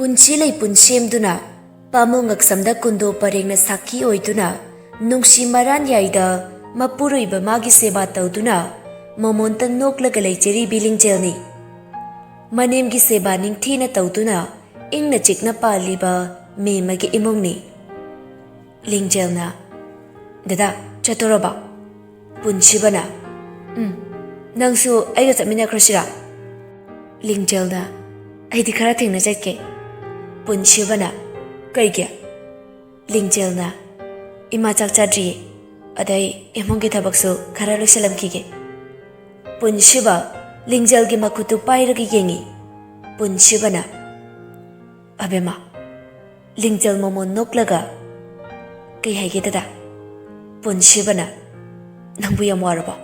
Punchi lay punsem pamung aksamda kundo parengna sakhi oiduna nungsi maran yaida mapuruiba magi seba tauduna momontang noklaga leicheri bilingjelni manemgi seba ningthina tauduna ingna chikna paliba memagi imongni lingjelna dada chatoroba punchibana nangsu aiga chamina krashira lingjelna aidi khara thengna jatke punchibana Kaya Lingjelna Ima chak chadri adai emongi thabaksu khara loisalam kige Punshiba Lingjelgi makutu pairagi yengi Punshibana Abema Lingjel momo noklaga Kai haige dada Punshibana Nangbu yam waraba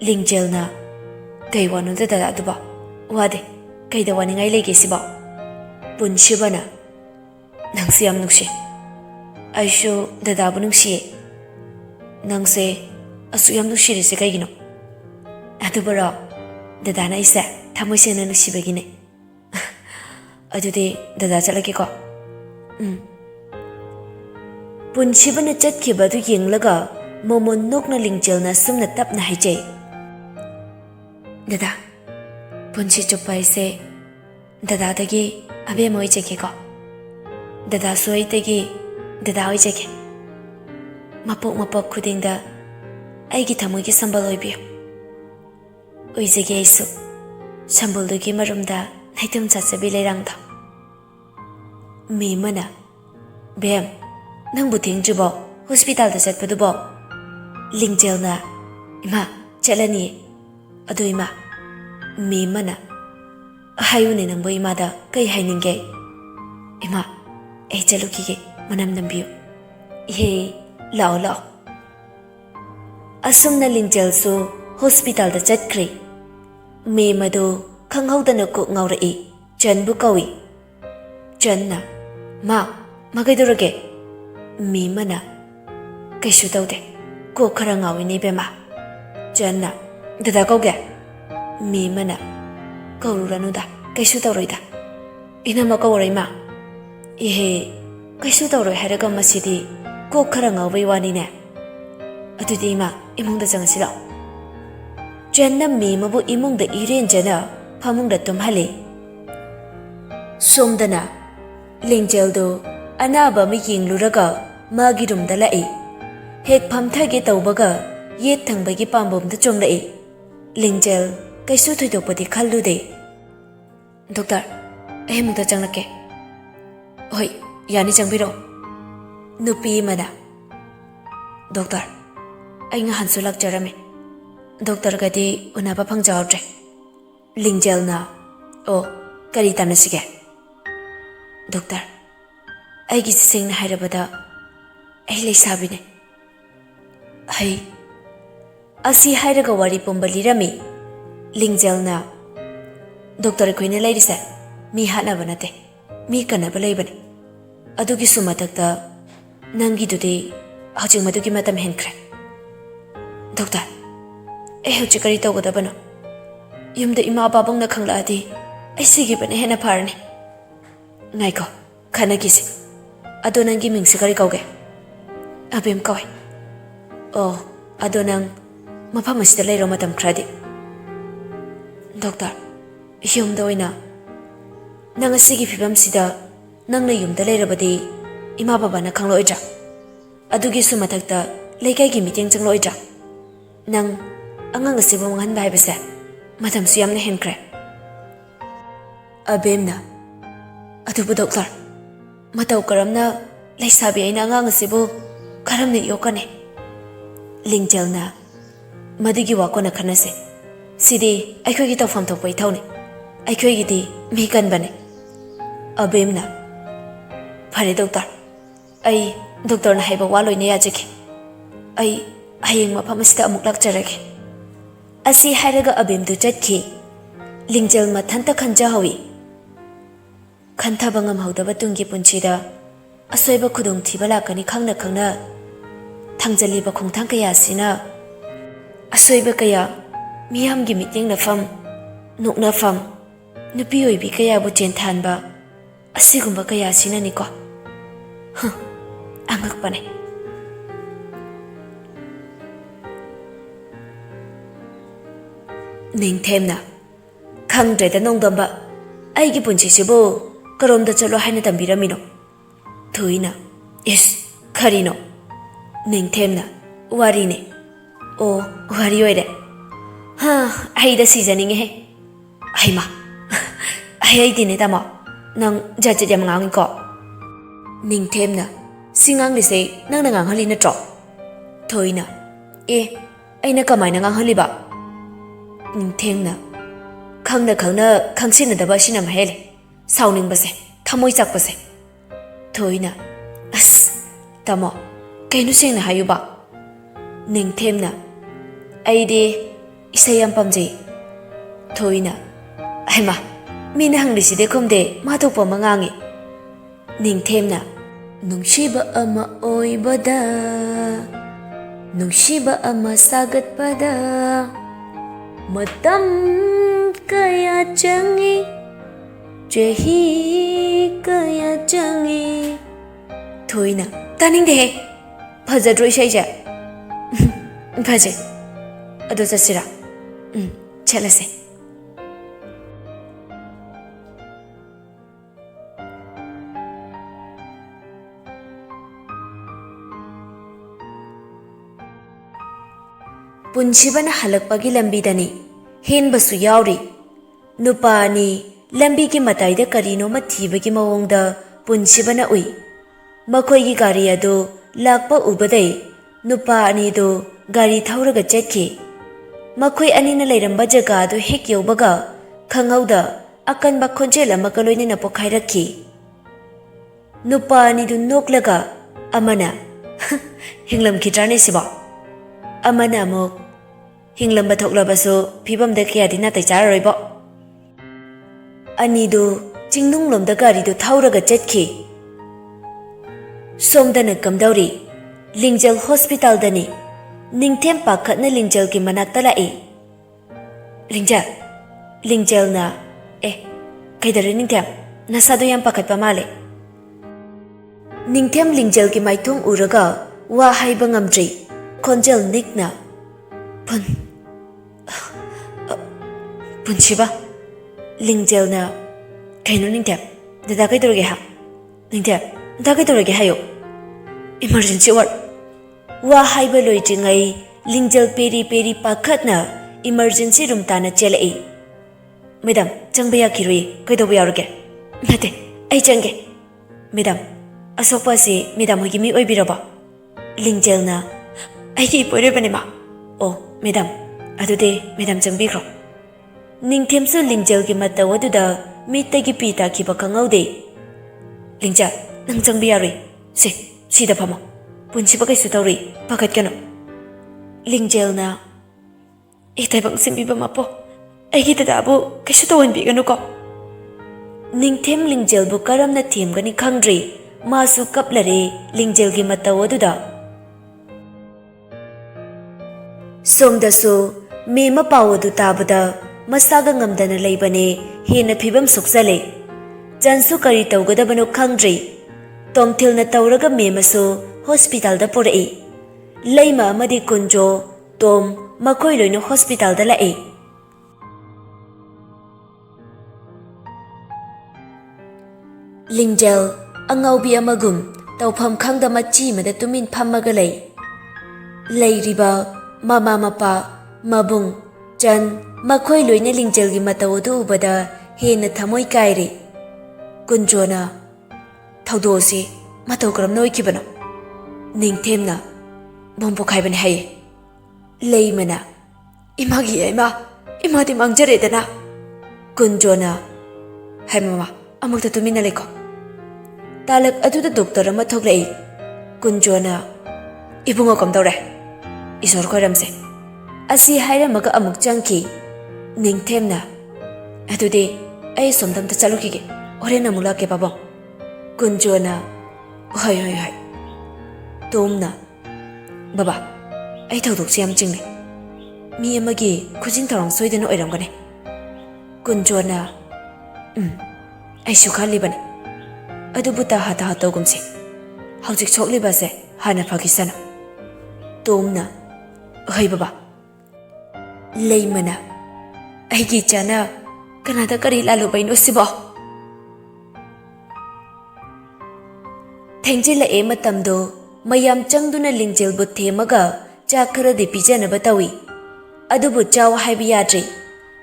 Lingjelna Kai wanu dada aduba Wade Kai da wani ngai lege siba Punshibana Nangsi yam nungsi Aisho dadabu nungsi Nangse asu yam nungsi rese kaigino Adubara dadana isa thamoisena nungsi bagine Adude dada chalake ko Punshibana chatkhiba du yenglaga momon nokna lingjelna sumna tapna haijai Dada Punshi chuppa ise dada dagi abe moi cheke ko Dada suai tegi dada oi jake mapok khudingda aigi thamogi sambal oibiyo oi jage aisu sambal dugi marumda naitum chachabi leirangda mi mana bem nangbu thingjubo hospital da chatpadubo lingjelna ima chalani adu ima mi mana hayune nangbo ima da kai haininge ima Ai chalu kige manam nambiyo Ye lao lao Asumna lingjel su hospital da chatkri Me madu khanghawdana ko ngawrai Chan bu kawi Chan na ma kaidurage Me mana Kaishu tawde ko khara ngawi ni bema Chan na dada kawge Me mana Kawruranu da kaishu tawroida Inama kawrai ma Ihe kaisu tawroi haraga masidi ko khara ngawai wani ne adudi ma imungda jangsilo Janna mi mabu imungda iren jana phamungda tumhale somdana lingjeldo anaba mi yingluraga magi rumda lai hek phamthage tawbaga yet thangbagi pambomda chonglai lingjel kaisu thoidokpadi khallude doctor ehmungda janglake Oi, yani changbiro Nupi mana Doctor Ai nga hansu lakjarame Doctor gadi unaba phangjawtre Lingjel na O kari tanasige Doctor Ai gi sing na hairabada Ai lei sabine Ai Asi hairaga wari pombalirami Lingjel na Doctor koine lairisa mi hana banate Mi kanaba laibani adugi sumatakta nangi dudi hajing madugi matam henkre Doctor hujik kari tawgadabano yumda ima babang na khanglaadi ai sigi bane hena pharni ngaiko khana gisi ado nangi mingsi kari kawge abem kawe oh ado nang mafam asida lairo matam khradi Doctor yumda oina Nang asigi fibam sida nang na yumda lairabadi ima baba na khangloidra adugi sumathakta leikai gi meeting changloidra nang angang asibu mangan bai base madam su yamna henkre abemna adubu doctor matau karamna leisabi aina angang asibu karamne yokane lingjelna madigi wakona khanase sidi aikhoi gi tawfam thokpai thawni aikhoi gi di mi kan bane Abemna Phare doctor Ai doctor na haiba waloi ne yajike Ai hayeng mafam asida amuk lakjarage Asi hairaga abem du chatki Lingjel mathanta khanja hawi Khantha bangam hawdaba tungi punchida Asoiba khudong thiba lakani khangna Thangjaliba khongthang kaya sina Asoiba kaya miyamgi meeting na fam Nukna fam nupi oibi kaya bu chen than ba ꯑꯁꯤꯒꯨꯝꯕ ꯀꯌꯥꯁꯤꯅꯅꯤꯀꯣ ꯑꯉꯛꯄꯅꯦ ꯅꯤꯡꯊꯦꯝꯅ ꯈꯪꯗ꯭ꯔꯦꯗ ꯅꯣꯡꯗꯝꯕ ꯑꯩꯒꯤ ꯄꯨꯟꯁꯤꯁꯤꯕꯨ ꯀꯔꯣꯝꯗ ꯆꯠꯂꯣ ꯍꯥꯏꯅ ꯇꯝꯕꯤꯔꯝꯃꯤꯅꯣ ꯊꯣꯏꯅ ꯏꯁ ꯀꯔꯤꯅꯣ ꯅꯤꯡꯊꯦꯝꯅ ꯋꯥꯔꯤꯅꯦ ꯑꯣ ꯋꯥꯔꯤ ꯑꯣꯏꯔꯦ ꯑꯩꯗ ꯁꯤꯖꯅꯤꯡꯉꯦꯍꯦ ꯍꯩꯃꯥ ꯑꯩꯗꯤꯅꯦ ꯇꯥꯃꯣ ꯅꯪ ꯖꯠ ꯌꯥꯝ ꯉꯥꯡꯉꯤꯀꯣ ꯅꯤꯡꯊꯦꯝꯅ ꯁꯤ ꯉꯥꯡꯂꯤꯁꯦ ꯅꯪꯅ ꯉꯥꯡꯍꯜꯂꯤ ꯅꯠꯇ꯭ꯔꯣ ꯊꯣꯏꯅ ꯑꯦ ꯑꯩꯅ ꯀꯃꯥꯏꯅ ꯉꯥꯡꯍꯜꯂꯤꯕ ꯅꯤꯡꯊꯦꯝꯅ ꯈꯪꯅ ꯈꯪꯅ ꯈꯪꯁꯤꯟꯅꯗꯕ ꯑꯁꯤꯅ ꯃꯍꯦꯜꯂꯦ ꯁꯥꯎꯅꯤꯡꯕꯁꯦ ꯊꯃꯣꯏ ꯆꯥꯛꯄꯁꯦ ꯊꯣꯏꯅ ꯑꯁ ꯇꯥꯃꯣ ꯀꯩꯅꯣ ꯁꯦꯡꯅ ꯍꯥꯏꯌꯨꯕ ꯅꯤꯡꯊꯦꯝꯅ ꯑꯩꯗꯤ ꯏꯁꯩ ꯌꯥꯝ ꯄꯥꯝꯖꯩ ꯊꯣꯏꯅ ꯍꯩꯃꯥ ꯃꯤꯅ ꯍꯪꯂꯤꯁꯤꯗꯤ ꯈꯨꯝꯗꯦ ꯃꯥ ꯊꯣꯛꯄ ꯑꯃ ꯉꯥꯡꯉꯤ ꯅꯤꯡꯊꯦꯝꯅ ꯅꯨꯡꯁꯤꯕ ꯑꯃ ꯑꯣꯏꯕꯗ ꯅꯨꯡꯁꯤꯕ ꯑꯃ ꯁꯥꯒꯠꯄꯗ ꯃꯇꯝ ꯀꯌꯥ ꯆꯪꯉꯤ ꯆꯍꯤ ꯀꯌꯥ ꯆꯪꯉꯤ ꯊꯣꯏꯅ ꯇꯥꯅꯤꯡꯗꯦꯍꯦ ꯐꯖꯗ꯭ꯔꯣ ꯏꯁꯩꯁꯦ ꯐꯖꯩ ꯑꯗꯣ ꯆꯠꯁꯤꯔꯥ ꯆꯠꯂꯁꯦ ꯄꯨꯟꯁꯤꯕꯅ ꯍꯜꯂꯛꯄꯒꯤ ꯂꯝꯕꯤꯗꯅꯤ ꯍꯦꯟꯕꯁꯨ ꯌꯥꯎꯔꯤ ꯅꯨꯄꯥ ꯑꯅꯤ ꯂꯝꯕꯤꯒꯤ ꯃꯇꯥꯏꯗ ꯀꯔꯤꯅꯣꯃ ꯊꯤꯕꯒꯤ ꯃꯑꯣꯡꯗ ꯄꯨꯟꯁꯤꯕꯅ ꯎꯏ ꯃꯈꯣꯏꯒꯤ ꯒꯥꯔꯤ ꯑꯗꯨ ꯂꯥꯛꯄ ꯎꯕꯗꯩ ꯅꯨꯄꯥ ꯑꯅꯤꯗꯨ ꯒꯥꯔꯤ ꯊꯧꯔꯒ ꯆꯠꯈꯤ ꯃꯈꯣꯏ ꯑꯅꯤꯅ ꯂꯩꯔꯝꯕ ꯖꯒꯥ ꯑꯗꯨ ꯍꯦꯛ ꯌꯧꯕꯒ ꯈꯪꯍꯧꯗ ꯑꯀꯟꯕ ꯈꯣꯟꯖꯦꯜ ꯑꯃꯒ ꯂꯣꯏꯅꯅ ꯄꯣꯈꯥꯏꯔꯛꯈꯤ ꯅꯨꯄꯥ ꯑꯅꯤꯗꯨ ꯅꯣꯛꯂꯒ ꯑꯃꯅ ꯍꯤꯡꯂꯝꯈꯤꯗ꯭ꯔꯥꯅꯦ ꯁꯤꯕꯣ ꯑꯃꯅ ꯑꯃꯨꯛ ꯍꯤꯡꯂꯝꯕ ꯊꯣꯛꯂꯕꯁꯨ ꯐꯤꯕꯝꯗ ꯀꯌꯥꯗꯤ ꯅꯥꯇꯩ ꯆꯥꯔꯔꯣꯏꯕꯣ ꯑꯅꯤꯗꯨ ꯆꯤꯡꯅꯨꯡꯂꯣꯝꯗ ꯒꯥꯔꯤꯗꯨ ꯊꯧꯔꯒ ꯆꯠꯈꯤ ꯁꯣꯝꯗꯅ ꯀꯝꯗꯧꯔꯤ ꯂꯤꯡꯖꯦꯜ ꯍꯣꯁꯄꯤꯇꯥꯜꯗꯅꯤ ꯅꯤꯡꯊꯦꯝ ꯄꯥꯈꯠꯅ ꯂꯤꯡꯖꯦꯜꯒꯤ ꯃꯅꯥꯛꯇ ꯂꯥꯛꯏ ꯂꯤꯡꯖꯦꯜꯅ ꯀꯩꯗꯧꯔꯦ ꯅꯤꯡꯊꯦꯝ ꯅꯁꯥꯗꯣ ꯌꯥꯝ ꯄꯥꯈꯠꯄ ꯃꯥꯜꯂꯦ ꯅꯤꯡꯊꯦꯝ ꯂꯤꯡꯖꯦꯜꯒꯤ ꯃꯥꯏꯊꯣꯡ ꯎꯔꯒ ꯋꯥ ꯍꯥꯏꯕ ꯉꯝꯗ꯭ꯔꯤ ꯈꯣꯟꯖꯦꯜ ꯅꯤꯛꯅ ꯄꯨꯟꯁꯤꯕ ꯂꯤꯡꯖꯦꯜꯅ ꯀꯩꯅꯣ ꯅꯤꯡꯊꯦꯝ ꯗꯗꯥ ꯀꯩꯗꯧꯔꯒꯦ ꯅꯤꯡꯊꯦꯝ ꯗꯗꯥ ꯀꯩꯗꯧꯔꯒꯦ ꯍꯥꯏꯌꯣ ꯏꯃꯔꯖꯦꯟꯁꯤ ꯋꯥꯔꯗ ꯋꯥ ꯍꯥꯏꯕ ꯂꯣꯏꯗ꯭ꯔꯤꯉꯩ ꯂꯤꯡꯖꯦꯜ ꯄꯦꯔꯤ ꯄꯦꯔꯤ ꯄꯥꯈꯠꯅ ꯏꯃꯔꯖꯦꯟꯁꯤ ꯔꯨꯝ ꯇꯥꯅ ꯆꯦꯜꯂꯛꯏ ꯃꯦꯗꯥꯝ ꯆꯪꯕ ꯌꯥꯈꯤꯔꯣꯏ ꯀꯩꯗꯧꯕ ꯌꯥꯎꯔꯒꯦ ꯅꯠꯇꯦ ꯑꯩ ꯆꯪꯒꯦ ꯃꯦꯗꯥꯝ ꯑꯁꯣꯛꯄ ꯑꯁꯤ ꯃꯦꯗꯥꯝ ꯍꯣꯏꯒꯤ ꯃꯤ ꯑꯣꯏꯕꯤꯔꯕꯣ ꯂꯤꯡꯖꯦꯜꯅ ꯑꯩꯒꯤ ꯏꯄꯣꯏꯔꯣꯏꯕꯅꯦ ꯃꯥ ꯑꯣ ꯃꯦꯗꯥꯝ ꯑꯗꯨꯗꯤ ꯃꯦꯗꯥꯝ ꯆꯪꯕꯤꯈ꯭ꯔꯣ ꯅꯤꯡꯊꯦꯝꯁꯨ ꯂꯤꯡꯖꯦꯜꯒꯤ ꯃꯇꯧ ꯑꯗꯨꯗ ꯃꯤꯠꯇꯒꯤ ꯄꯤ ꯇꯥꯈꯤꯕ ꯈꯪꯍꯧꯗꯦ ꯂꯤꯡꯖꯦꯜ ꯅꯪ ꯆꯪꯕ ꯌꯥꯔꯣꯏ ꯁꯤꯗ ꯐꯝꯃꯣ ꯄꯨꯟꯁꯤꯕ ꯀꯩꯁꯨ ꯇꯧꯔꯤ ꯄꯥꯈꯠꯀꯅꯨ ꯂꯤꯡꯖꯦꯜꯅ ꯇꯥꯏꯕꯪ ꯁꯤꯟꯕꯤꯕ ꯃꯄꯣ ꯑꯩꯒꯤ ꯗꯗꯥꯕꯨ ꯀꯩꯁꯨ ꯇꯧꯍꯟꯕꯤꯒꯅꯨꯀꯣ ꯅꯤꯡꯊꯦꯝ ꯂꯤꯡꯖꯦꯜꯕꯨ ꯀꯔꯝꯅ ꯊꯦꯝꯒꯅꯤ ꯈꯪꯗ꯭ꯔꯤ ꯃꯥꯁꯨ ꯀꯞꯂꯔꯦ ꯂꯤꯡꯖꯦꯜꯒꯤ ꯃꯇꯧ ꯑꯗꯨꯗ ꯁꯣꯝꯗꯁꯨ ꯃꯦꯝꯃ ꯄꯥꯎ ꯑꯗꯨ ꯇꯥꯕꯗ ꯃꯁꯥꯒ ꯉꯝꯗꯅ ꯂꯩꯕꯅꯦ ꯍꯦꯟꯅ ꯐꯤꯕꯝ ꯁꯣꯛꯆꯜꯂꯦ ꯆꯟꯁꯨ ꯀꯔꯤ ꯇꯧꯒꯗꯕꯅꯣ ꯈꯪꯗ꯭ꯔꯤ ꯇꯣꯝꯊꯤꯜꯅ ꯇꯧꯔꯒ ꯃꯦꯝꯃꯁꯨ ꯍꯣꯁꯄꯤꯇꯥꯜꯗ ꯄꯨꯔꯛꯏ ꯂꯩꯃ ꯑꯃꯗꯤ ꯀꯨꯟꯖꯣ ꯇꯣꯝ ꯃꯈꯣꯏ ꯂꯣꯏꯅ ꯍꯣꯁꯄꯤꯇꯥꯜꯗ ꯂꯥꯛꯏ ꯂꯤꯡꯖꯦꯜ ꯑꯉꯥꯎꯕꯤ ꯑꯃꯒꯨꯝ ꯇꯧꯐꯝ ꯈꯪꯗ ꯃꯆꯤ ꯑꯃꯗ ꯇꯨꯃꯤꯟ ꯐꯝꯃꯒ ꯂꯩ ꯂꯩꯔꯤꯕ ꯃꯃꯥ ꯃꯄꯥ ꯃꯕꯨꯡ ꯆꯟ ꯃꯈꯣꯏ ꯂꯣꯏꯅ ꯂꯤꯡꯖꯦꯜꯒꯤ ꯃꯇꯧ ꯑꯗꯨ ꯎꯕꯗ ꯍꯦꯟꯅ ꯊꯃꯣꯏ ꯀꯥꯏꯔꯦ ꯀꯨꯟꯖꯣꯅ ꯊꯧꯗꯣꯛ ꯑꯁꯤ ꯃꯇꯧ ꯀꯔꯝꯅ ꯑꯣꯏꯈꯤꯕꯅꯣ ꯅꯤꯡꯊꯦꯝꯅ ꯕꯣꯝ ꯄꯣꯈꯥꯏꯕꯅꯤ ꯍꯥꯏꯌꯦ ꯂꯩꯃꯅ ꯏꯃꯥꯗꯤ ꯃꯥꯡꯖꯔꯦꯗꯅ ꯀꯨꯟꯖꯣꯅ ꯍꯥꯏ ꯃꯃꯥ ꯑꯃꯨꯛꯇ ꯇꯨꯃꯤꯟꯅ ꯂꯩꯈꯣ ꯇꯥꯂꯛ ꯑꯗꯨꯗ ꯗꯣꯛꯇꯔ ꯑꯃ ꯊꯣꯛꯂꯛꯏ ꯀꯨꯟꯖꯣꯅ ꯏꯕꯨꯡꯉꯣ ꯀꯝꯗꯧꯔꯦ ꯏꯁꯣꯔ ꯈꯣꯏꯔꯝꯁꯦ ꯑꯁꯤ ꯍꯥꯏꯔꯝꯃꯒ ꯑꯃꯨꯛ ꯆꯪꯈꯤ ꯅꯤꯡꯊꯦꯝꯅ ꯑꯗꯨꯗꯤ ꯑꯩ ꯁꯣꯝꯗ ꯑꯝꯇ ꯆꯠꯂꯨꯈꯤꯒꯦ ꯍꯣꯔꯦꯟ ꯑꯃꯨꯛ ꯂꯥꯛꯀꯦ ꯄꯥꯕꯨꯡ ꯀꯨꯟꯖꯣꯅ ꯍꯣꯏ ꯇꯣꯝꯅ ꯕꯕꯥ ꯑꯩ ꯊꯧꯗꯣꯛꯁꯦ ꯌꯥꯝ ꯆꯤꯡꯅꯩ ꯃꯤ ꯑꯃꯒꯤ ꯈꯨꯖꯤꯟ ꯊꯧꯔꯥꯡ ꯁꯣꯏꯗꯅ ꯑꯣꯏꯔꯝꯒꯅꯤ ꯀꯨꯟꯖꯣꯅ ꯑꯩꯁꯨ ꯈꯜꯂꯤꯕꯅꯤ ꯑꯗꯨꯕꯨ ꯇꯍꯥ ꯇꯍꯥ ꯇꯧꯒꯨꯝꯁꯤ ꯍꯧꯖꯤꯛ ꯁꯣꯛꯂꯤꯕꯁꯦ ꯍꯥꯟꯅ ꯐꯈꯤꯁꯅꯨ ꯇꯣꯝꯅ ꯍꯩ ꯕꯕꯥ ꯂꯩꯃꯅ ꯑꯩꯒꯤ ꯏꯆꯥꯅ ꯀꯅꯥꯗ ꯀꯔꯤ ꯂꯥꯜꯂꯨꯕꯩꯅꯣ ꯁꯤꯕꯣ ꯊꯦꯡꯖꯤꯜꯂꯛꯑꯦ ꯃꯇꯝꯗꯣ ꯃꯌꯥꯝ ꯆꯪꯗꯨꯅ ꯂꯤꯡꯖꯦꯜꯕꯨ ꯊꯦꯝꯃꯒ ꯆꯥꯛ ꯈꯔꯗꯤ ꯄꯤꯖꯅꯕ ꯇꯧꯏ ꯑꯗꯨꯕꯨ ꯆꯥꯎ ꯍꯥꯏꯕ ꯌꯥꯗ꯭ꯔꯤ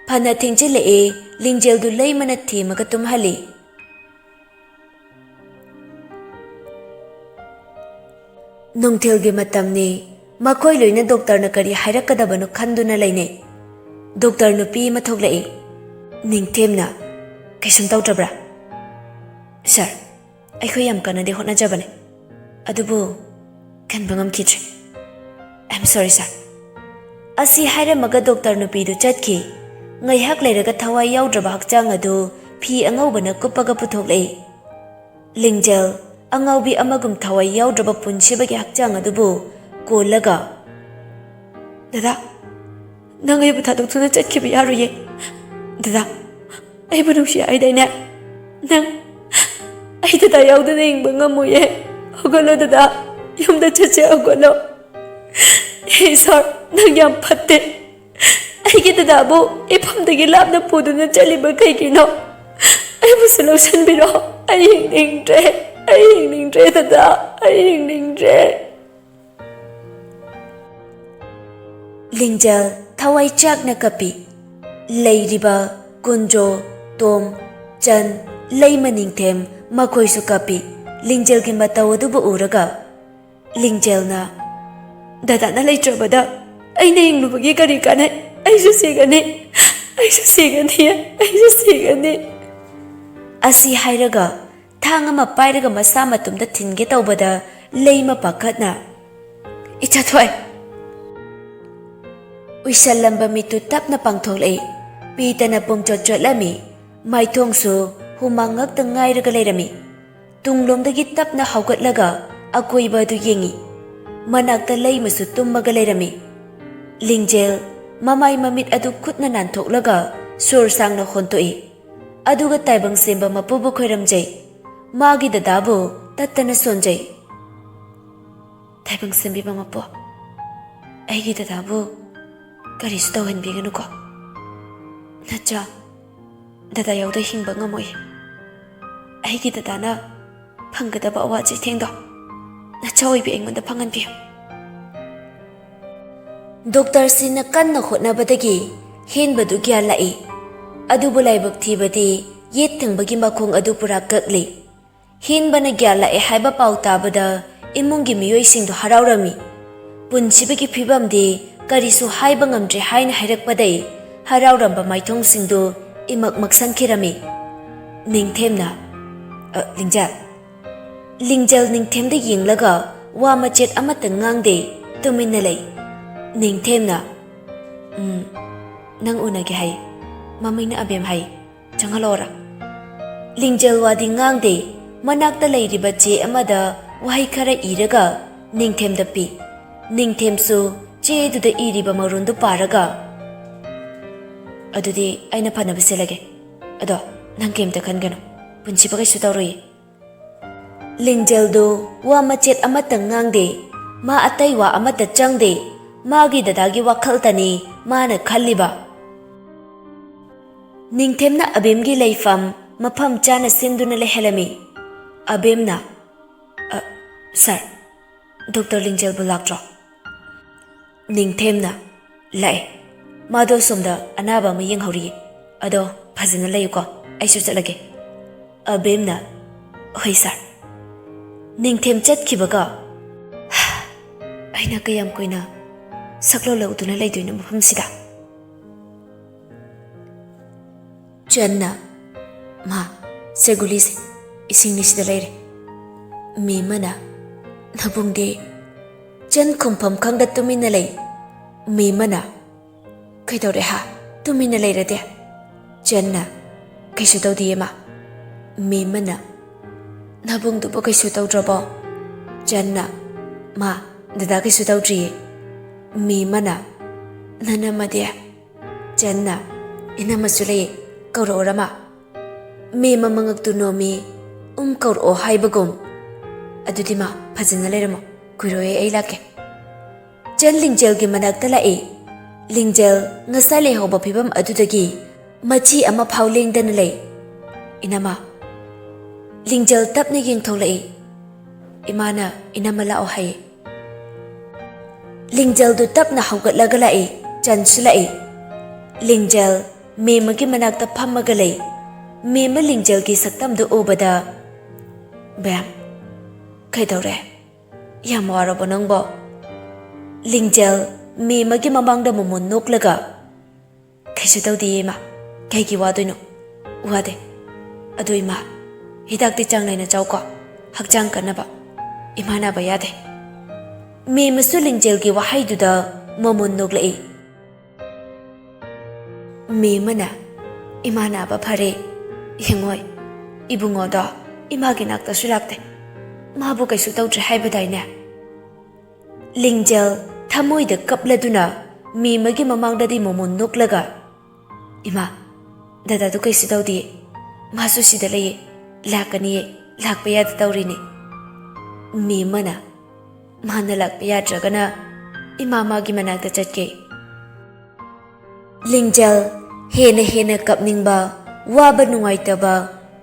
ꯐꯅ ꯊꯦꯡꯖꯤꯜꯂꯛꯑꯦ ꯂꯤꯡꯖꯦꯜꯗꯨ ꯂꯩꯃꯅ ꯊꯦꯝꯃꯒ ꯇꯨꯝꯍꯜꯂꯤ ꯅꯨꯡꯊꯤꯜꯒꯤ ꯃꯇꯝꯅꯤ ꯃꯈꯣꯏ ꯂꯣꯏꯅ ꯗꯣꯛꯇꯔꯅ ꯀꯔꯤ ꯍꯥꯏꯔꯛꯀꯗꯕꯅꯣ ꯈꯟꯗꯨꯅ ꯂꯩꯅꯩ ꯗꯣꯛꯇꯔ ꯅꯨꯄꯤ ꯑꯃ ꯊꯣꯛꯂꯛꯏ ꯅꯤꯡꯊꯦꯝꯅ ꯀꯩꯁꯨꯝ ꯇꯧꯗ꯭ꯔꯕ꯭ꯔꯥ ꯁꯥꯔ ꯑꯩꯈꯣꯏ ꯌꯥꯝ ꯀꯟꯅꯗꯤ ꯍꯣꯠꯅꯖꯕꯅꯦ ꯑꯗꯨꯕꯨ ꯀꯟꯕ ꯉꯝꯈꯤꯗ꯭ꯔꯦ ꯑꯥꯏ ꯑꯦꯝ ꯁꯣꯔꯤ ꯁꯥꯔ ꯑꯁꯤ ꯍꯥꯏꯔꯝꯃꯒ ꯗꯣꯛꯇꯔ ꯅꯨꯄꯤꯗꯨ ꯆꯠꯈꯤ ꯉꯥꯏꯍꯥꯛ ꯂꯩꯔꯒ ꯊꯋꯥꯏ ꯌꯥꯎꯗ꯭ꯔꯕ ꯍꯛꯆꯥꯡ ꯑꯗꯨ ꯐꯤ ꯑꯉꯧꯕꯅ ꯀꯨꯞꯄꯒ ꯄꯨꯊꯣꯛꯂꯛꯏ ꯂꯤꯡꯖꯦꯜ ꯑꯉꯥꯎꯕꯤ ꯑꯃꯒꯨꯝ ꯊꯋꯥꯏ ꯌꯥꯎꯗ꯭ꯔꯕ ꯄꯨꯟꯁꯤꯕꯒꯤ ꯍꯛꯆꯥꯡ ꯑꯗꯨꯕꯨ ꯀꯣꯜꯂꯒ ꯗꯗꯥ ꯅꯪ ꯑꯩꯕꯨ ꯊꯥꯗꯣꯛꯇꯨꯅ ꯆꯠꯈꯤꯕ ꯌꯥꯔꯣꯏꯌꯦ ꯗꯗꯥ ꯑꯩꯕꯨ ꯅꯨꯡꯁꯤ ꯍꯥꯏꯗꯥꯏꯅꯦ ꯅꯪ ꯑꯩ ꯗꯗꯥ ꯌꯥꯎꯗꯅ ꯍꯤꯡꯕ ꯉꯝꯃꯣꯏꯌꯦ ꯍꯧꯒꯠꯂꯣ ꯗꯗꯥ ꯌꯨꯝꯗ ꯆꯠꯁꯦ ꯍꯧꯒꯠꯂꯣ ꯍꯦ ꯁꯥꯔ ꯅꯪ ꯌꯥꯝ ꯐꯠꯇꯦ ꯑꯩꯒꯤ ꯗꯗꯥꯕꯨ ꯏꯐꯝꯗꯒꯤ ꯂꯥꯞꯅ ꯄꯨꯗꯨꯅ ꯆꯠꯂꯤꯕ ꯀꯩꯒꯤꯅꯣ ꯑꯩꯕꯨꯁꯨ ꯂꯧꯁꯤꯟꯕꯤꯔꯣ ꯑꯩ ꯍꯤꯡꯅꯤꯡꯗ꯭ꯔꯦ ꯗꯗꯥ ꯑꯩ ꯍꯤꯡꯅꯤꯡꯗ꯭ꯔꯦ ꯂꯤꯡꯖꯦꯜ ꯊꯋꯥꯏ ꯆꯥꯛꯅ ꯀꯞꯄꯤ ꯂꯩꯔꯤꯕ ꯀꯨꯟꯖꯣ ꯇꯣꯝ ꯆꯟ ꯂꯩꯃ ꯅꯤꯡꯊꯦꯝ ꯃꯈꯣꯏꯁꯨ ꯀꯞꯄꯤ ꯂꯤꯡꯖꯦꯜꯒꯤ ꯃꯇꯧ ꯑꯗꯨꯕꯨ ꯎꯔꯒ ꯂꯤꯡꯖꯦꯜꯅ ꯗꯗꯥꯅ ꯂꯩꯇ꯭ꯔꯕꯗ ꯑꯩꯅ ꯍꯤꯡꯂꯨꯕꯒꯤ ꯀꯔꯤ ꯀꯥꯟꯅꯩ ꯑꯩꯁꯨ ꯁꯤꯒꯅꯤ ꯑꯁꯤ ꯍꯥꯏꯔꯒ ꯊꯥꯡ ꯑꯃ ꯄꯥꯏꯔꯒ ꯃꯁꯥ ꯃꯇꯨꯝꯗ ꯊꯤꯟꯒꯦ ꯇꯧꯕꯗ ꯂꯩꯃ ꯄꯥꯈꯠꯅ ꯏꯆꯥ ꯊꯣꯏ ꯎꯏꯁꯜꯂꯝꯕ ꯃꯤꯠꯇꯨ ꯇꯞꯅ ꯄꯥꯡꯊꯣꯛꯂꯛꯏ ꯄꯤꯇꯅ ꯄꯨꯡꯆꯣꯠ ꯆꯣꯠꯂꯝꯃꯤ ꯃꯥꯏꯊꯣꯡꯁꯨ ꯍꯨꯃꯥꯡ ꯉꯛꯇ ꯉꯥꯏꯔꯒ ꯂꯩꯔꯝꯃꯤ ꯇꯨꯡꯂꯣꯝꯗꯒꯤ ꯇꯞꯅ ꯍꯧꯒꯠꯂꯒ ꯑꯀꯣꯏꯕ ꯑꯗꯨ ꯌꯦꯡꯉꯤ ꯃꯅꯥꯛꯇ ꯂꯩꯃꯁꯨ ꯇꯨꯝꯃꯒ ꯂꯩꯔꯝꯃꯤ ꯂꯤꯡꯖꯦꯜ ꯃꯃꯥꯏ ꯃꯃꯤꯠ ꯑꯗꯨ ꯈꯨꯠꯅ ꯅꯥꯟꯊꯣꯛꯂꯒ ꯁꯣꯔ ꯁꯥꯡꯅ ꯍꯣꯟꯇꯣꯛꯏ ꯑꯗꯨꯒ ꯇꯥꯏꯕꯪ ꯁꯦꯝꯕ ꯃꯄꯨꯕꯨ ꯈꯣꯏꯔꯝꯖꯩ ꯃꯥꯒꯤ ꯗꯗꯥꯕꯨ ꯇꯠꯇꯅ ꯁꯣꯟꯖꯩ ꯇꯥꯏꯕꯪ ꯁꯦꯝꯕꯤꯕ ꯃꯄꯨ ꯑꯩꯒꯤ ꯗꯗꯥꯕꯨ ꯀꯔꯤꯁꯨ ꯇꯧꯍꯟꯕꯤꯒꯅꯨꯀꯣ ꯅꯠꯇ꯭ꯔ ꯗꯗꯥ ꯌꯥꯎꯗ ꯍꯤꯡꯕ ꯉꯝꯃꯣꯏ ꯑꯩꯒꯤ ꯗꯗꯥꯅ ꯐꯪꯒꯗꯕ ꯑꯋꯥ ꯆꯩꯊꯦꯡꯗꯣ ꯅꯆꯥ ꯑꯣꯏꯕꯤ ꯑꯩꯉꯣꯟꯗ ꯐꯪꯍꯟꯕꯤꯌꯨ ꯗꯣꯛꯇꯔꯁꯤꯡꯅ ꯀꯟꯅ ꯍꯣꯠꯅꯕꯗꯒꯤ ꯍꯦꯟꯕꯗꯨ ꯒ꯭ꯌꯥꯟ ꯂꯥꯛꯏ ꯑꯗꯨꯕꯨ ꯂꯥꯏꯕꯛ ꯊꯤꯕꯗꯤ ꯌꯦꯠ ꯊꯪꯕꯒꯤ ꯃꯈꯣꯡ ꯑꯗꯨ ꯄꯨꯔꯥ ꯀꯛꯂꯤ ꯍꯦꯟꯕꯅ ꯒ꯭ꯌꯥꯟ ꯂꯥꯛꯑꯦ ꯍꯥꯏꯕ ꯄꯥꯎ ꯇꯥꯕꯗ ꯏꯃꯨꯡꯒꯤ ꯃꯤꯑꯣꯏꯁꯤꯡꯗꯨ ꯍꯔꯥꯎꯔꯝꯃꯤ ꯄꯨꯟꯁꯤꯕꯒꯤ ꯐꯤꯕꯝꯗꯤ ꯀꯔꯤꯁꯨ ꯍꯥꯏꯕ ꯉꯝꯗ꯭ꯔꯦ ꯍꯥꯏꯅ ꯍꯥꯏꯔꯛꯄꯗꯩ ꯍꯔꯥꯎꯔꯝꯕ ꯃꯥꯏꯊꯣꯡꯁꯤꯡꯗꯨ ꯏꯃꯛ ꯃꯛꯁꯟꯈꯤꯔꯝꯃꯤ ꯅꯤꯡꯊꯦꯝꯅ ꯂꯤꯡꯖꯦꯜ ꯅꯤꯡꯊꯦꯝꯗ ꯌꯦꯡꯂꯒ ꯋꯥ ꯃꯆꯦꯠ ꯑꯃꯠꯇ ꯉꯥꯡꯗꯦ ꯇꯨꯃꯤꯟꯅ ꯂꯩ ꯅꯤꯡꯊꯦꯝꯅ ꯅꯪ ꯎꯅꯒꯦ ꯍꯥꯏ ꯃꯃꯤꯡꯅ ꯑꯕꯦꯝ ꯍꯥꯏ ꯆꯪꯍꯜꯂꯛꯑꯣꯔꯥ ꯂꯤꯡꯖꯦꯜ ꯋꯥꯗꯤ ꯉꯥꯡꯗꯦ ꯃꯅꯥꯛꯇ ꯂꯩꯔꯤꯕ ꯆꯦ ꯑꯃꯗ ꯋꯥꯍꯩ ꯈꯔ ꯏꯔꯒ ꯅꯤꯡꯊꯦꯝꯗ ꯄꯤ ꯅꯤꯡꯊꯦꯝꯁꯨ ꯆꯦꯗꯨꯗ ꯏꯔꯤꯕ ꯃꯔꯣꯟꯗꯨ パꯔꯒ ꯑꯗꯨꯗꯤ ꯑꯩꯅ ꯐꯅꯕ ꯁꯤꯜꯂꯒꯦ ꯑꯗꯣ ꯅꯪ ꯀꯩꯝꯇ ꯈꯟꯒꯅꯨ ꯄꯨꯟꯁꯤꯕ ꯀꯩꯁꯨ ꯇꯧꯔꯣꯏꯌꯦ ꯂꯤꯡꯖꯦꯜꯗꯨ ꯋꯥ ꯃꯆꯦꯠ ꯑꯃꯠꯇ ꯉꯥꯡꯗꯦ ꯃꯥ ꯑꯇꯩ ꯋꯥ ꯑꯃꯠꯇ ꯆꯪꯗꯦ ꯃꯥꯒꯤ ꯗꯗꯥꯒꯤ ꯋꯥꯈꯜꯇꯅꯤ ꯃꯥꯅ ꯈꯜꯂꯤꯕ ꯅꯤꯡꯊꯦꯝꯅ ꯑꯕꯦꯝꯒꯤ ꯂꯩꯐꯝ ꯃꯐꯝ ꯆꯥꯅ ꯁꯤꯟꯗꯨꯅ ꯂꯩꯍꯜꯂꯝꯃꯤ ꯑꯕꯦꯝꯅ ꯁꯥꯔ ꯗꯣꯛꯇꯔ ꯂꯤꯡꯖꯦꯜꯕꯨ ꯂꯥꯛꯇ꯭ꯔꯣ ꯅꯤꯡꯊꯦꯝꯅ ꯂꯥꯛꯑꯦ ꯃꯥꯗꯣ ꯁꯣꯝꯗ ꯑꯅꯥꯕ ꯑꯃ ꯌꯦꯡꯍꯧꯔꯤꯌꯦ ꯑꯗꯣ ꯐꯖꯅ ꯂꯩꯌꯨꯀꯣ ꯑꯩꯁꯨ ꯆꯠꯂꯒꯦ ꯑꯕꯦꯝꯅ ꯍꯣꯏ ꯁꯥꯔ ꯅꯤꯡꯊꯦꯝ ꯆꯠꯈꯤꯕꯒ ꯑꯩꯅ ꯀꯌꯥꯝ ꯀꯨꯏꯅ ꯁꯛꯂꯣꯟ ꯂꯩꯗꯣꯏꯅꯣ ꯃꯐꯝꯁꯤꯗ ꯆꯟꯅ ꯃꯥ ꯁꯦꯒꯨꯂꯤꯁꯦ ꯏꯁꯤꯡꯅꯤ ꯁꯤꯗ ꯂꯩꯔꯦ ꯃꯤꯃꯅ ꯅꯕꯨꯡꯗꯤ ꯆꯟ ꯈꯨꯝꯐꯝ ꯈꯪꯗ ꯇꯨꯃꯤꯟꯅ ꯂꯩ ꯃꯤꯃꯅ ꯀꯩꯗꯧꯔꯦ ꯍꯥ ꯇꯨꯃꯤꯟꯅ ꯂꯩꯔꯗꯤ ꯆꯟꯅ ꯀꯩꯁꯨ ꯇꯧꯗꯤꯌꯦ ꯃꯥ ꯃꯤꯃꯅ ꯅꯕꯨꯡꯗꯨꯕꯨ ꯀꯩꯁꯨ ꯇꯧꯗ꯭ꯔꯕꯣ ꯆꯟꯅ ꯃꯥ ꯗꯗꯥ ꯀꯩꯁꯨ ꯇꯧꯗ꯭ꯔꯤꯌꯦ ꯃꯤꯃꯅ ꯅꯅꯝꯃꯗꯤ ꯆꯟꯅ ꯏꯅꯝꯃꯁꯨ ꯂꯩꯌꯦ ꯀꯧꯔꯛꯑꯣꯔꯥ ꯃꯥ ꯃꯤꯃ ꯃꯉꯛꯇꯨ ꯅꯣꯝꯃꯤ ꯀꯧꯔꯛꯑꯣ ꯍꯥꯏꯕꯒꯨꯝ ꯑꯗꯨꯗꯤ ꯃꯥ ꯐꯖꯅ ꯂꯩꯔꯝꯃꯣ ꯀꯨꯏꯔꯣꯏꯌꯦ ꯑꯩ ꯂꯥꯛꯀꯦ ꯆꯟ ꯂꯤꯡꯖꯦꯜꯒꯤ ꯃꯅꯥꯛꯇ ꯂꯥꯛꯏ ꯂꯤꯡꯖꯦꯜ ꯉꯁꯥꯏ ꯂꯩꯍꯧꯕ ꯐꯤꯕꯝ ꯑꯗꯨꯗꯒꯤ ꯃꯆꯤ ꯑꯃ ꯐꯥꯎ ꯂꯦꯡꯗꯅ ꯂꯩ ꯏꯅꯝꯃ ꯂꯤꯡꯖꯦꯜ ꯇꯞꯅ ꯌꯦꯡꯊꯣꯛꯂꯛꯏ ꯏꯃꯥꯅ ꯏꯅꯝꯃ ꯂꯥꯛꯑꯣ ꯍꯥꯏꯌꯦ ꯂꯤꯡꯖꯦꯜꯗꯨ ꯇꯞꯅ ꯍꯧꯒꯠꯂꯒ ꯂꯥꯛꯏ ꯆꯟꯁꯨ ꯂꯥꯛꯏ ꯂꯤꯡꯖꯦꯜ ꯃꯦꯝꯃꯒꯤ ꯃꯅꯥꯛꯇ ꯐꯝꯃꯒ ꯂꯩ ꯃꯦꯝꯃ ꯂꯤꯡꯖꯦꯜꯒꯤ ꯁꯛꯇꯝꯗꯨ ꯎꯕꯗ ꯕꯦꯝ ꯀꯩꯗꯧꯔꯦ ꯌꯥꯝ ꯋꯥꯔꯕꯣ ꯅꯪꯕꯣ ꯂꯤꯡꯖꯦꯜ ꯃꯦꯝꯃꯒꯤ ꯃꯃꯥꯡꯗ ꯃꯣꯃꯣꯟ ꯅꯣꯛꯂꯒ ꯀꯩꯁꯨ ꯇꯧꯗꯦꯌꯦ ꯏꯃꯥ ꯀꯩꯒꯤ ꯋꯥꯗꯣꯏꯅꯣ ꯋꯥꯗꯦ ꯑꯗꯨ ꯏꯃꯥ ꯍꯤꯗꯥꯛꯇꯤ ꯆꯥꯡ ꯅꯥꯏꯅ ꯆꯥꯎꯀꯣ ꯍꯛꯆꯥꯡ ꯀꯟꯅꯕ ꯏꯃꯥ ꯅꯥꯕ ꯌꯥꯗꯦ ꯃꯦꯝꯃꯁꯨ ꯂꯤꯡꯖꯦꯜꯒꯤ ꯋꯥꯍꯩꯗꯨꯗ ꯃꯣꯃꯣꯟ ꯅꯣꯛꯂꯛꯏ ꯃꯦꯝꯃꯅ ꯏꯃꯥ ꯅꯥꯕ ꯐꯔꯦ ꯌꯦꯡꯉꯣꯏ ꯏꯕꯨꯡꯉꯣꯗꯣ ꯏꯃꯥꯒꯤ ꯅꯥꯛꯇꯁꯨ ꯂꯥꯛꯇꯦ ꯃꯥꯕꯨ ꯀꯩꯁꯨ ꯇꯧꯗ꯭ꯔꯦ ꯍꯥꯏꯕꯗꯥꯏꯅꯦ ꯂꯤꯡꯖꯦꯜ ꯊꯃꯣꯏꯗ ꯀꯞꯂꯗꯨꯅ ꯃꯦꯝꯃꯒꯤ ꯃꯃꯥꯡꯗꯗꯤ ꯃꯣꯃꯣꯟ ꯅꯣꯛꯂꯒ ꯏꯃꯥ ꯗꯗꯥꯗꯨ ꯀꯩꯁꯨ ꯇꯧꯗꯤꯌꯦ ꯃꯥꯁꯨ ꯁꯤꯗ ꯂꯩꯌꯦ ꯂꯥꯛꯀꯅꯤꯌꯦ ꯂꯥꯛꯄ ꯌꯥꯗ ꯇꯧꯔꯤꯅꯤ ꯃꯦꯝꯃꯅ ꯃꯥꯅ ꯂꯥꯛꯄ ꯌꯥꯗ꯭ꯔꯒꯅ ꯏꯃꯥ ꯃꯥꯒꯤ ꯃꯅꯥꯛꯇ ꯆꯠꯀꯦ ꯂꯤꯡꯖꯦꯜ ꯍꯦꯟꯅ ꯀꯞꯅꯤꯡꯕ ꯋꯥꯕ ꯅꯨꯡꯉꯥꯏꯇꯕ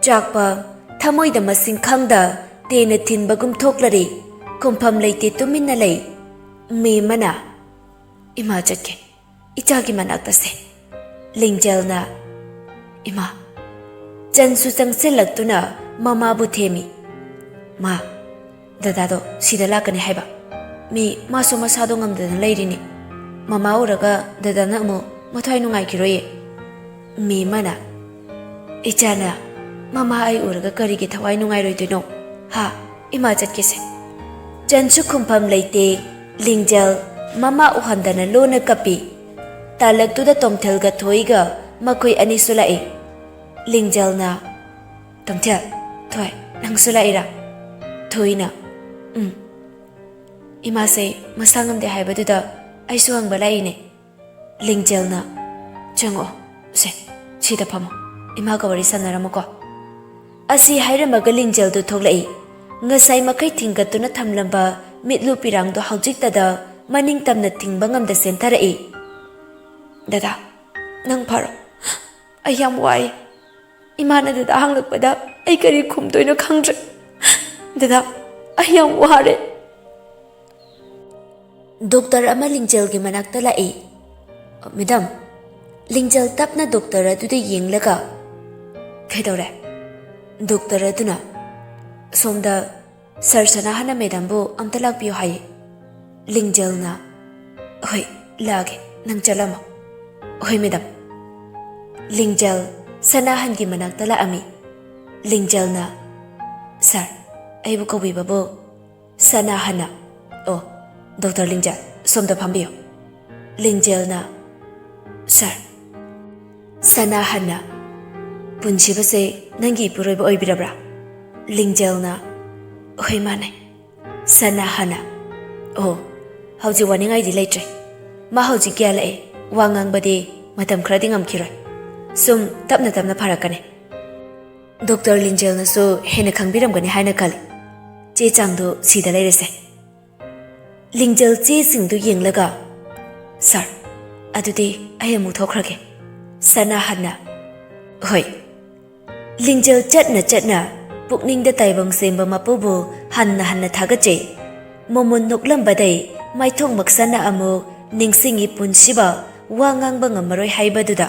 ꯆꯥꯛꯄ ꯊꯃꯣꯏꯗ ꯃꯁꯤꯡ ꯈꯪꯗ ꯇꯦꯟꯅ ꯊꯤꯟꯕꯒꯨꯝ ꯊꯣꯛꯂꯔꯤ ꯈꯨꯝꯐꯝ ꯂꯩꯇꯦ ꯇꯨꯃꯤꯟꯅ ꯂꯩ ꯃꯦꯝꯃꯅ ꯏꯃꯥ ꯆꯠꯀꯦ ꯏꯆꯥꯒꯤ ꯃꯅꯥꯛꯇꯁꯦ ꯂꯤꯡꯖꯦꯜꯅ ꯏꯃꯥ ꯆꯟꯁꯨ ꯆꯪꯁꯤꯜꯂꯛꯇꯨꯅ ꯃꯃꯥꯕꯨ ꯊꯦꯝꯃꯤ ꯃꯥ ꯗꯗꯥꯗꯣ ꯁꯤꯗ ꯂꯥꯛꯀꯅꯤ ꯍꯥꯏꯕ ꯃꯥꯁꯨ ꯃꯁꯥꯗꯣ ꯉꯝꯗꯅ ꯂꯩꯔꯤꯅꯤ ꯃꯃꯥ ꯎꯔꯒ ꯗꯗꯥꯅ ꯑꯃꯨꯛ ꯃꯊ꯭ꯋꯥꯏ ꯅꯨꯡꯉꯥꯏꯈꯤꯔꯣꯏꯌꯦ ꯃꯦꯝꯃꯅ ꯏꯆꯥꯅ ꯃꯃꯥ ꯑꯩ ꯎꯔꯒ ꯀꯔꯤꯒꯤ ꯊꯋꯥꯏ ꯅꯨꯡꯉꯥꯏꯔꯣꯏꯗꯣꯏꯅꯣ ꯍꯥ ꯏꯃꯥ ꯆꯠꯀꯦꯁꯦ ꯆꯟꯁꯨ ꯈꯨꯝꯐꯝ ꯂꯩꯇꯦ ꯂꯤꯡꯖꯦꯜ ꯃꯃꯥ ꯎꯍꯟꯗꯅ ꯂꯣꯟꯅ ꯀꯞꯄꯤ ꯇꯥꯂꯛꯇꯨꯗ ꯇꯣꯝꯊꯦꯜꯒ ꯊꯣꯏꯒ ꯃꯈꯣꯏ ꯑꯅꯤꯁꯨ ꯂꯥꯛꯏ ꯂꯤꯡꯖꯦꯜꯅ ꯇꯣꯝꯊꯦꯜ ꯊꯣꯏ ꯅꯪꯁꯨ ꯂꯥꯛꯏꯔꯥ ꯊꯣꯏꯅ ꯏꯃꯥꯁꯦ ꯃꯁꯥ ꯉꯝꯗꯦ ꯍꯥꯏꯕꯗꯨꯗ ꯑꯩꯁꯨ ꯍꯪꯕ ꯂꯥꯛꯏꯅꯦ ꯂꯤꯡꯖꯦꯜꯅ ꯆꯪꯉꯛꯑꯣ ꯁꯤꯗ ꯐꯝꯃꯣ ꯏꯃꯥꯒ ꯋꯥꯔꯤ ꯁꯥꯟꯅꯔꯝꯃꯨꯀꯣ ꯑꯁꯤ ꯍꯥꯏꯔꯝꯃꯒ ꯂꯤꯡꯖꯦꯜꯗꯨ ꯊꯣꯛꯂꯛꯏ ꯉꯁꯥꯏ ꯃꯈꯩ ꯊꯤꯡꯒꯠꯇꯨꯅ ꯊꯝꯂꯝꯕ ꯃꯤꯠꯂꯨ ꯄꯤꯔꯥꯡꯗꯣ ꯍꯧꯖꯤꯛꯇꯗ ꯃꯅꯤꯡ ꯇꯝꯅ ꯊꯤꯡꯕ ꯉꯝꯗ ꯆꯦꯟꯊꯔꯛꯏ ꯗꯗꯥ ꯅꯪ ꯐꯔꯣ ꯑꯩ ꯌꯥꯝ ꯋꯥꯏ ꯏꯃꯥꯅ ꯗꯗꯥ ꯍꯪꯂꯛꯄꯗ ꯑꯩ ꯀꯔꯤ ꯈꯨꯝꯗꯣꯏꯅꯣ ꯈꯪꯗ꯭ꯔꯦ ꯗꯗꯥ ꯑꯩ ꯌꯥꯝ ꯋꯥꯔꯦ ꯗꯣꯛꯇꯔ ꯑꯃ ꯂꯤꯡꯖꯦꯜꯒꯤ ꯃꯅꯥꯛꯇ ꯂꯥꯛꯏ ꯃꯦꯗꯥꯝ ꯂꯤꯡꯖꯦꯜ ꯇꯞꯅ ꯗꯣꯛꯇꯔ ꯑꯗꯨꯗ ꯌꯦꯡꯂꯒ ꯀꯩꯗꯧꯔꯦ ꯗꯣꯛꯇꯔ ꯑꯗꯨꯅ ꯁꯣꯝꯗ ꯁꯔ ꯁꯅꯥꯍꯟꯅ ꯃꯦꯗꯥꯝꯕꯨ ꯑꯝꯇ ꯂꯥꯛꯄꯤꯌꯨ ꯍꯥꯏꯌꯦ ꯂꯤꯡꯖꯦꯜꯅ ꯍꯣꯏ ꯂꯥꯛꯑꯒꯦ ꯅꯪ ꯆꯠꯂꯝꯃꯣ ꯍꯣꯏ ꯃꯦꯗꯥꯝ ꯂꯤꯡꯖꯦꯜ ꯁꯅꯥꯍꯟꯒꯤ ꯃꯅꯥꯛꯇ ꯂꯥꯛꯑꯝꯃꯤ ꯂꯤꯡꯖꯦꯜꯅ ꯁꯔ ꯑꯩꯕꯨ ꯀꯧꯕꯤꯕꯕꯨ ꯁꯅꯥꯍꯟꯅ ꯑꯣ ꯗꯣꯛꯇꯔ ꯂꯤꯡꯖꯦꯜ ꯁꯣꯝꯗ ꯐꯝꯕꯤꯌꯨ ꯂꯤꯡꯖꯦꯜꯅ ꯁꯔ ꯁꯅꯥꯍꯟꯅ ꯄꯨꯟꯁꯤꯕꯁꯦ ꯅꯪꯒꯤ ꯏꯄꯨꯔꯣꯏꯕ ꯑꯣꯏꯕꯤꯔꯕ꯭ꯔꯥ ꯂꯤꯡꯖꯦꯜꯅ ꯍꯣꯏ ꯃꯥꯅꯦ ꯁꯅꯥꯍꯟꯅ ꯑꯣ ꯍꯧꯖꯤꯛ ꯋꯥꯅꯤꯡꯉꯥꯏꯗꯤ ꯂꯩꯇ꯭ꯔꯦ ꯃꯥ ꯍꯧꯖꯤꯛ ꯒ꯭ꯌꯥꯟ ꯋꯥ ꯉꯥꯡꯕꯗꯤ ꯃꯇꯝ ꯈꯔꯗꯤ ꯉꯝꯈꯤꯔꯣꯏ ꯁꯨꯝ ꯇꯞꯅ ꯐꯔꯛꯀꯅꯤ ꯗꯣꯛꯇꯔ ꯂꯤꯡꯖꯦꯜꯅꯁꯨ ꯍꯦꯟꯅ ꯈꯪꯕꯤꯔꯝꯒꯅꯤ ꯍꯥꯏꯅ ꯈꯜꯂꯤ ꯆꯦ ꯆꯥꯡꯗꯨ ꯁꯤꯗ ꯂꯩꯔꯁꯦ ꯂꯤꯡꯖꯦꯜ ꯆꯦꯁꯤꯡꯗꯨ ꯌꯦꯡꯂꯒ ꯁꯔ ꯑꯗꯨꯗꯤ ꯑꯩ ꯑꯃꯨꯛ ꯊꯣꯛꯈ꯭ꯔꯒꯦ ꯁꯅꯥꯍꯟꯅ ꯍꯣꯏ ꯂꯤꯡꯖꯦꯜ ꯆꯠꯅ ꯄꯨꯛꯅꯤꯡꯗ ꯇꯥꯏꯕꯪ ꯁꯦꯝꯕ ꯃꯄꯨꯕꯨ ꯍꯟꯅ ꯊꯥꯒꯠꯆꯩ ꯃꯣꯃꯣꯟ ꯅꯣꯛꯂꯝꯕꯗꯩ ꯃꯥꯏꯊꯣꯡ ꯃꯛꯁꯟꯅ ꯑꯃꯨꯛ ꯅꯤꯡꯁꯤꯡꯉꯤ ꯄꯨꯟꯁꯤꯕ ꯋꯥ ꯉꯥꯡꯕ ꯉꯝꯃꯔꯣꯏ ꯍꯥꯏꯕꯗꯨꯗ